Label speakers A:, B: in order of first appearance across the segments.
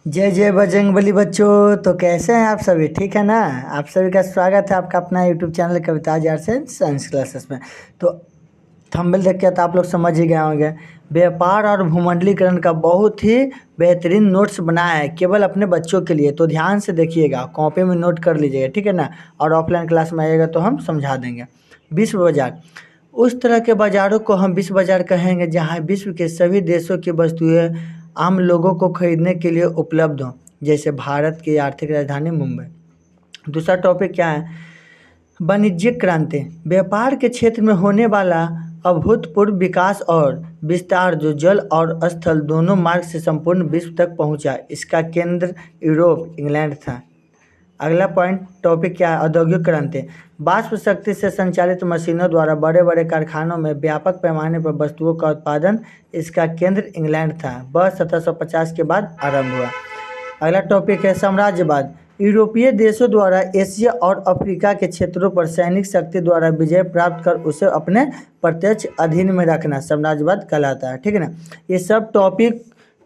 A: जय जय बजरंगबली बच्चों। तो कैसे हैं आप सभी? ठीक है ना? आप सभी का स्वागत है आपका अपना YouTube channel Kavita's arts and science classes में। तो थंबनेल देख के तो आप लोग समझ ही गए होंगे। व्यापार और भूमंडलीकरण का बहुत ही बेहतरीन नोट्स बनाया है केवल अपने बच्चों के लिए। तो ध्यान से देखिएगा, कॉपी में नोट कर लीजिएगा, ठीक है ना? और ऑफलाइन क्लास में आइएगा तो हम समझा देंगे। विश्व बाजार, उस तरह के बाज़ारों को हम विश्व बाज़ार कहेंगे जहां विश्व के सभी देशों की वस्तुएं आम लोगों को खरीदने के लिए उपलब्ध हों, जैसे भारत की आर्थिक राजधानी मुंबई। दूसरा टॉपिक क्या है? वाणिज्यिक क्रांति, व्यापार के क्षेत्र में होने वाला अभूतपूर्व विकास और विस्तार जो जल और स्थल दोनों मार्ग से संपूर्ण विश्व तक पहुंचा। इसका केंद्र यूरोप, इंग्लैंड था। अगला पॉइंट टॉपिक क्या है? औद्योगिक क्रांति, वाष्प शक्ति से संचालित मशीनों द्वारा बड़े बड़े कारखानों में व्यापक पैमाने पर वस्तुओं का उत्पादन। इसका केंद्र इंग्लैंड था। वह 1750 के बाद आरंभ हुआ। अगला टॉपिक है साम्राज्यवाद, यूरोपीय देशों द्वारा एशिया और अफ्रीका के क्षेत्रों पर सैनिक शक्ति द्वारा विजय प्राप्त कर उसे अपने प्रत्यक्ष अधीन में रखना साम्राज्यवाद कहलाता है, ठीक है ना? ये सब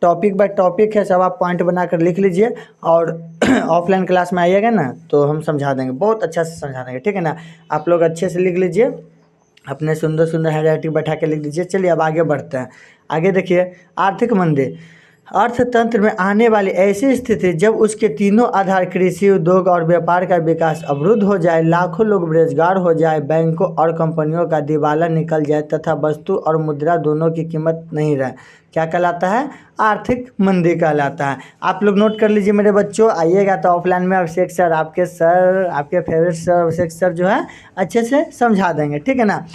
A: टॉपिक बाय टॉपिक है, सब आप पॉइंट बनाकर लिख लीजिए और ऑफलाइन क्लास में आइएगा ना तो हम समझा देंगे, बहुत अच्छा से समझा देंगे, ठीक है ना? आप लोग अच्छे से लिख लीजिए, अपने सुंदर सुंदर हैंडराइटिंग बैठा के लिख दीजिए। चलिए अब आगे बढ़ते हैं। आगे देखिए, आर्थिक मंदी, अर्थतंत्र में आने वाली ऐसी स्थिति जब उसके तीनों आधार कृषि, उद्योग और व्यापार का विकास अवरुद्ध हो जाए, लाखों लोग बेरोजगार हो जाए, बैंकों और कंपनियों का दिवाला निकल जाए तथा वस्तु और मुद्रा दोनों की कीमत नहीं रहे, क्या कहलाता है? आर्थिक मंदी कहलाता है। आप लोग नोट कर लीजिए मेरे बच्चों। आइएगा तो ऑफलाइन में अभिषेक सर, आपके फेवरेट सर अभिषेक सर जो है अच्छे से समझा देंगे, ठीक है ना?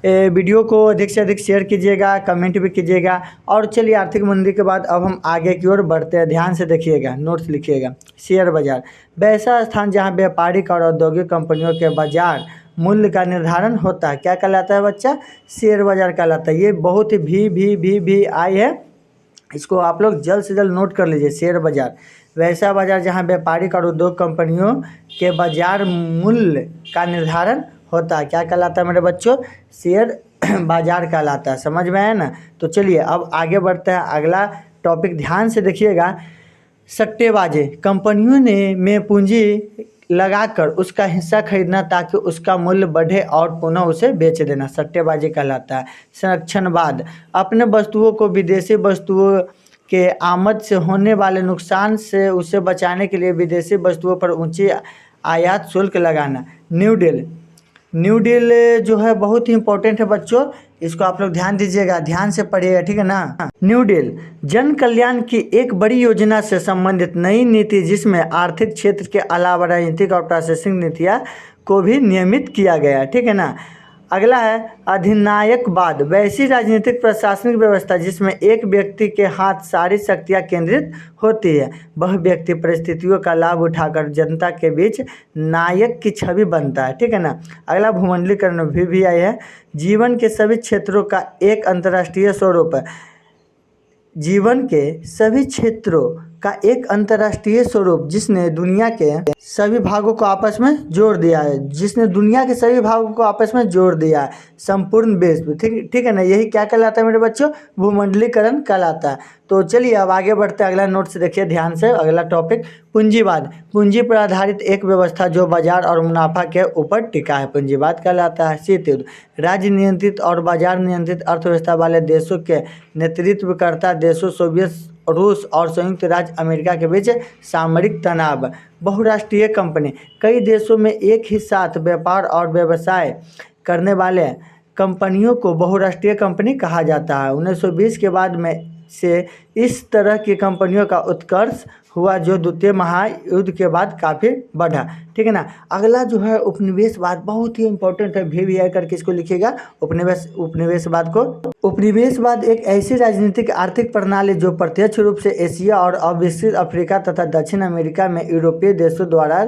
A: वीडियो को अधिक से अधिक शेयर कीजिएगा, कमेंट भी कीजिएगा। और चलिए, आर्थिक मंदी के बाद अब हम आगे की ओर बढ़ते हैं। ध्यान से देखिएगा, नोट्स लिखिएगा। शेयर बाजार, वैसा स्थान जहां व्यापारिक और औद्योगिक कंपनियों के बाजार मूल्य का निर्धारण होता है, क्या कहलाता है बच्चा? शेयर बाजार कहलाता है। ये बहुत ही भी आई है, इसको आप लोग जल्द से जल्द नोट कर लीजिए। शेयर बाजार, वैसा बाजार जहां व्यापारिक और उद्योग कंपनियों के बाजार मूल्य का निर्धारण होता है, क्या कहलाता है मेरे बच्चों? शेयर बाजार कहलाता है। समझ में आया ना? तो चलिए अब आगे बढ़ते हैं। अगला टॉपिक ध्यान से देखिएगा। सट्टेबाजी, कंपनियों ने में पूंजी लगाकर उसका हिस्सा खरीदना ताकि उसका मूल्य बढ़े और पुनः उसे बेच देना, सट्टेबाजी कहलाता है। संरक्षणवाद, अपने वस्तुओं को विदेशी वस्तुओं के आमद से होने वाले नुकसान से उसे बचाने के लिए विदेशी वस्तुओं पर ऊंची आयात शुल्क लगाना। न्यू डील जो है बहुत ही इंपॉर्टेंट है बच्चों, इसको आप लोग ध्यान दीजिएगा, ध्यान से पढ़िएगा, ठीक है ना? न्यू डील जन कल्याण की एक बड़ी योजना से संबंधित नई नीति जिसमें आर्थिक क्षेत्र के अलावा राजनीतिक और प्रशासनिक नीतियाँ को भी नियमित किया गया, ठीक है ना? अगला है अधिनायकवाद, वैसी राजनीतिक प्रशासनिक व्यवस्था जिसमें एक व्यक्ति के हाथ सारी शक्तियां केंद्रित होती है। वह व्यक्ति परिस्थितियों का लाभ उठाकर जनता के बीच नायक की छवि बनता है, ठीक है ना? अगला भूमंडलीकरण भी आई है, जीवन के सभी क्षेत्रों का एक अंतर्राष्ट्रीय स्वरूप है। जीवन के सभी क्षेत्रों का एक अंतर्राष्ट्रीय स्वरूप जिसने दुनिया के सभी भागों को आपस में जोड़ दिया है, संपूर्ण विश्व, ठीक है ना? यही क्या कहलाता है मेरे बच्चों? भूमंडलीकरण कहलाता है। तो चलिए अब आगे बढ़ते हैं। अगला नोट से देखिए ध्यान से। अगला टॉपिक पूंजीवाद, पूंजी पर आधारित एक व्यवस्था जो बाजार और मुनाफा के ऊपर टिका है, पूंजीवाद कहलाता है। शीत युद्ध, राज्य नियंत्रित और बाजार नियंत्रित अर्थव्यवस्था वाले देशों के नेतृत्वकर्ता देशों सोवियत रूस और संयुक्त राज्य अमेरिका के बीच सामरिक तनाव। बहुराष्ट्रीय कंपनी, कई देशों में एक ही साथ व्यापार और व्यवसाय करने वाले कंपनियों को बहुराष्ट्रीय कंपनी कहा जाता है। 1920 के बाद में से इस तरह की कंपनियों का उत्कर्ष हुआ जो द्वितीय महायुद्ध के बाद काफ़ी बढ़ा, ठीक है ना? अगला जो है उपनिवेशवाद, बहुत ही इंपॉर्टेंट है, VVI करके इसको लिखिएगा। उपनिवेशवाद एक ऐसी राजनीतिक आर्थिक प्रणाली जो प्रत्यक्ष रूप से एशिया और अविकसित अफ्रीका तथा दक्षिण अमेरिका में यूरोपीय देशों द्वारा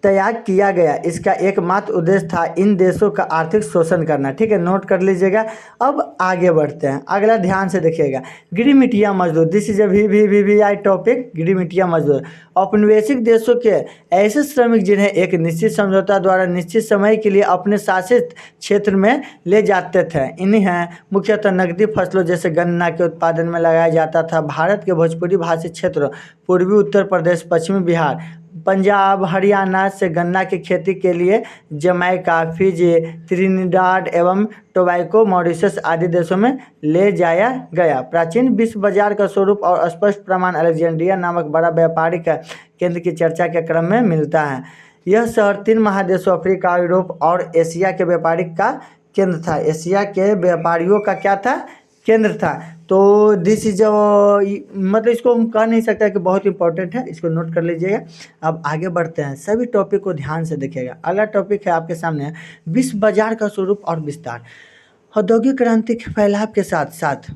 A: तैयार किया गया। इसका एकमात्र उद्देश्य था इन देशों का आर्थिक शोषण करना। ठीक है, नोट कर लीजिएगा। अब आगे बढ़ते हैं, अगला ध्यान से देखिएगा। गिरमिटिया मजदूर, this is a V I topic. गिरमिटिया मजदूर औपनिवेशिक देशों के ऐसे श्रमिक जिन्हें एक निश्चित समझौता द्वारा निश्चित समय के लिए अपने शासित क्षेत्र में ले जाते थे। इन्हें मुख्यतः नकदी फसलों जैसे गन्ना के उत्पादन में लगाया जाता था। भारत के भोजपुरी भाषी क्षेत्रों, पूर्वी उत्तर प्रदेश, पश्चिमी बिहार, पंजाब, हरियाणा से गन्ना की खेती के लिए जमैका, फिजी, त्रिनिडाद एवं टोबैको, मॉरिशस आदि देशों में ले जाया गया। प्राचीन विश्व बाजार का स्वरूप और स्पष्ट प्रमाण अलेक्जेंड्रिया नामक बड़ा व्यापारिक केंद्र की चर्चा के क्रम में मिलता है। यह शहर 3 महादेशों अफ्रीका, यूरोप और एशिया के व्यापारिक का केंद्र था। एशिया के व्यापारियों का क्या था? केंद्र था। तो दिस इज मतलब इसको हम कह नहीं सकते कि बहुत इंपॉर्टेंट है, इसको नोट कर लीजिएगा। अब आगे बढ़ते हैं, सभी टॉपिक को ध्यान से देखिएगा। अगला टॉपिक है आपके सामने विश्व बाजार का स्वरूप और विस्तार। औद्योगिक क्रांति के फैलाव के साथ साथ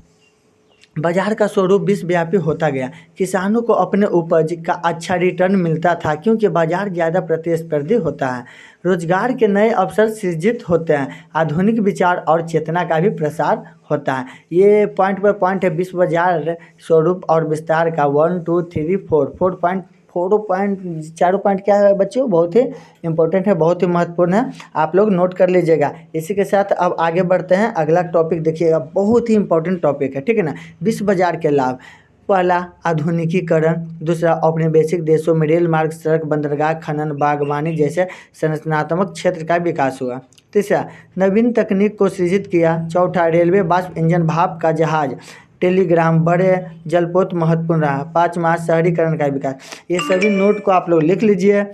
A: बाजार का स्वरूप विश्वव्यापी होता गया। किसानों को अपने उपज का अच्छा रिटर्न मिलता था क्योंकि बाजार ज़्यादा प्रतिस्पर्धी होता है। रोजगार के नए अवसर सृजित होते हैं। आधुनिक विचार और चेतना का भी प्रसार होता है। ये पॉइंट बाय पॉइंट है विश्व बाजार स्वरूप और विस्तार का। 1 2 3 4 चारों पॉइंट क्या है बच्चों? बहुत ही इंपॉर्टेंट है, बहुत ही महत्वपूर्ण है, आप लोग नोट कर लीजिएगा। इसी के साथ अब आगे बढ़ते हैं, अगला टॉपिक देखिएगा, बहुत ही इंपॉर्टेंट टॉपिक है। ठीक है ना? विश्व बाजार के लाभ। पहला, आधुनिकीकरण। दूसरा, औपनिवेशिक देशों में रेल मार्ग, सड़क, बंदरगाह, खनन, बागवानी जैसे संरचनात्मक क्षेत्र का विकास हुआ। तीसरा, नवीन तकनीक को सृजित किया। चौथा, रेलवे, वाष्प इंजन, भाप का जहाज, टेलीग्राम, बड़े जलपोत महत्वपूर्ण रहा। 5वां, शहरीकरण का विकास। ये सभी नोट को आप लोग लिख लीजिए,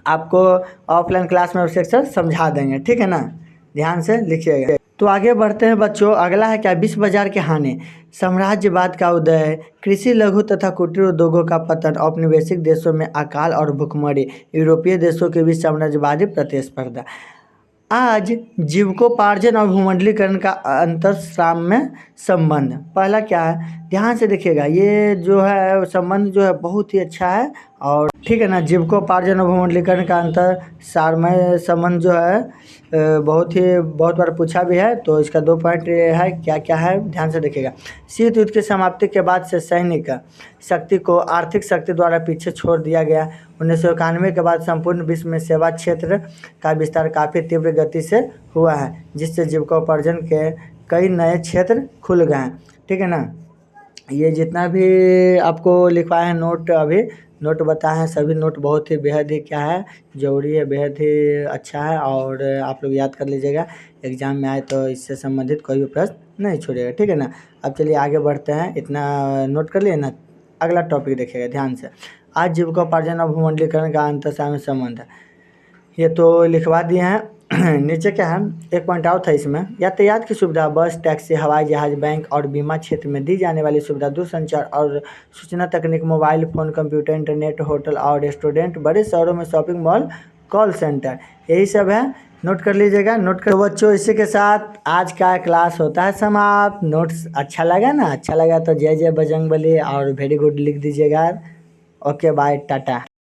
A: आपको ऑफलाइन क्लास में अवश्य समझा देंगे। ठीक है ना? ध्यान से लिखिएगा। तो आगे बढ़ते हैं बच्चों, अगला है क्या? विश्व बाजार के हानि। साम्राज्यवाद का उदय, कृषि, लघु तथा कुटीर उद्योगों का पतन, औपनिवेशिक देशों में अकाल और भुखमरी, यूरोपीय देशों के बीच साम्राज्यवादी प्रतिस्पर्धा। आज जीविकोपार्जन और भूमंडलीकरण का अंतर्साम में संबंध। पहला क्या है? ध्यान से देखिएगा, ये जो है संबंध जो है बहुत ही अच्छा है। और ठीक है ना, जीविकोपार्जन और भूमंडलीकरण का अंतर्सारमय संबंध जो है बहुत बार पूछा भी है। तो इसका 2 पॉइंट है, क्या क्या है ध्यान से देखिएगा। शीत युद्ध की समाप्ति के बाद से सैनिक शक्ति को आर्थिक शक्ति द्वारा पीछे छोड़ दिया गया। 1991 के बाद संपूर्ण विश्व में सेवा क्षेत्र का विस्तार काफ़ी तीव्र गति से हुआ है, जिससे जीविकोपार्जन के कई नए क्षेत्र खुल गए हैं। ठीक है ना? ये जितना भी आपको लिखवाए हैं नोट, अभी नोट बताए हैं, सभी नोट बहुत ही बेहद ही क्या है, ज़रूरी है, बेहद ही अच्छा है। और आप लोग याद कर लीजिएगा, एग्जाम में आए तो इससे संबंधित कोई भी प्रश्न नहीं छोड़िएगा। ठीक है ना? अब चलिए आगे बढ़ते हैं, इतना नोट कर लिए ना। अगला टॉपिक देखिएगा ध्यान से। आज जीविकोपार्जन और भूमंडलीकरण का अंतर्साम संबंध है, ये तो लिखवा दिए हैं। नीचे क्या है, एक पॉइंट आउट था इसमें। यातायात की सुविधा, बस, टैक्सी, हवाई जहाज, बैंक और बीमा क्षेत्र में दी जाने वाली सुविधा, दूरसंचार और सूचना तकनीक, mobile phone, computer, internet, hotel और रेस्टोरेंट, बड़े शहरों में शॉपिंग मॉल, कॉल सेंटर, यही सब है। नोट कर लीजिएगा। नोट कर बच्चों, इसी के साथ आज का क्लास होता है समाप्त। नोट्स अच्छा लगा ना? अच्छा लगा तो जय जय बजरंगबली और वेरी गुड लिख दीजिएगा। Okay bye, Tata.